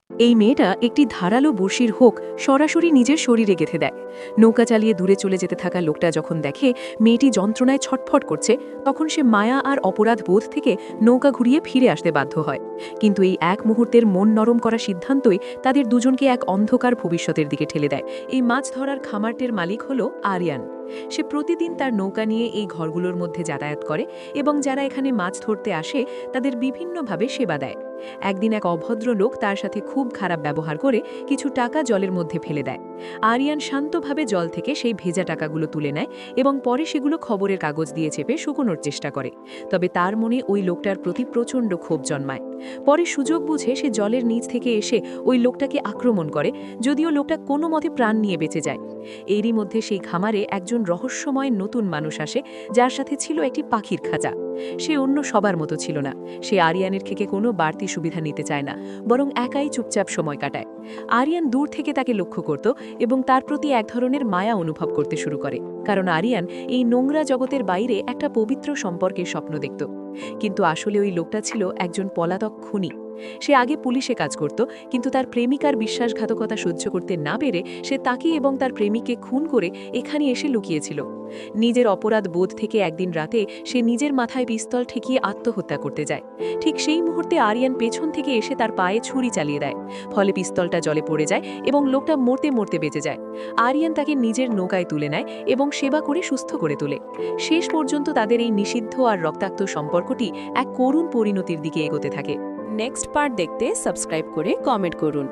এই মেয়েটা একটি ধারালো বড়শির হোক সরাসরি নিজের শরীরে গেঁথে দেয়। নৌকা চালিয়ে দূরে চলে যেতে থাকা লোকটা যখন দেখে মেয়েটি যন্ত্রণায় ছটফট করছে, তখন সে মায়া আর অপরাধ বোধ থেকে নৌকা ঘুরিয়ে ফিরে আসতে বাধ্য হয়। কিন্তু এই এক মুহূর্তের মন নরম করা সিদ্ধান্তই তাদের দুজনকে এক অন্ধকার ভবিষ্যতের দিকে ঠেলে দেয়। এই মাছ ধরার খামারটির মালিক হলো আরিয়ান। সে প্রতিদিন তার নৌকা নিয়ে এই ঘরগুলোর মধ্যে যাতায়াত করে এবং যারা এখানে মাছ ধরতে আসে তাদের বিভিন্নভাবে সেবা দেয়। একদিন এক অভদ্র লোক তার সাথে খুব খারাপ ব্যবহার করে কিছু টাকা জলের মধ্যে ফেলে দেয়। আরিয়ান শান্তভাবে জল থেকে সেই ভেজা টাকাগুলো তুলে নেয় এবং পরে সেগুলো খবরের কাগজ দিয়ে চেপে শুকোনোর চেষ্টা করে। তবে তার মনে ওই লোকটার প্রতি প্রচণ্ড ক্ষোভ জন্মায়। পরে সুযোগ বুঝে সে জলের নিচ থেকে এসে ওই লোকটাকে আক্রমণ করে, যদিও লোকটা কোনো মতে প্রাণ নিয়ে বেঁচে যায়। এরই মধ্যে সেই খামারে একজন রহস্যময় নতুন মানুষ আসে, যার সাথে ছিল একটি পাখির খাঁচা। সে অন্য সবার মতো ছিল না। সে আরিয়ানের থেকে কোনো বাড়তি সুবিধা নিতে চায় না, বরং একাই চুপচাপ সময় কাটায়। আরিয়ান দূর থেকে তাকে লক্ষ্য করত এবং তার প্রতি এক ধরনের মায়া অনুভব করতে শুরু করে, কারণ আরিয়ান এই নোংরা জগতের বাইরে একটা পবিত্র সম্পর্কের স্বপ্ন দেখত। কিন্তু আসলে ওই লোকটা ছিল একজন পলাতক খুনি। সে আগে পুলিশে কাজ করত, কিন্তু তার প্রেমিকার বিশ্বাসঘাতকতা সহ্য করতে না পেরে সে তাকে এবং তার প্রেমিককে খুন করে এখানে এসে লুকিয়েছিল। নিজের অপরাধ বোধ থেকে একদিন রাতে সে নিজের মাথায় পিস্তল ঠেকিয়ে আত্মহত্যা করতে যায়। ঠিক সেই মুহূর্তে আরিয়ান পেছন থেকে এসে তার পায়ে ছুরি চালিয়ে দেয়। ফলে পিস্তলটা জলে পড়ে যায় এবং লোকটা মরতে মরতে বেঁচে যায়। আরিয়ান তাকে নিজের নৌকায় তুলে নেয় এবং সেবা করে সুস্থ করে তোলে। শেষ পর্যন্ত তাদের এই নিষিদ্ধ আর রক্তাক্ত সম্পর্কটি এক করুণ পরিণতির দিকে এগোতে থাকে। নেক্সট পার্ট দেখতে সাবস্ক্রাইব করে কমেন্ট করুন।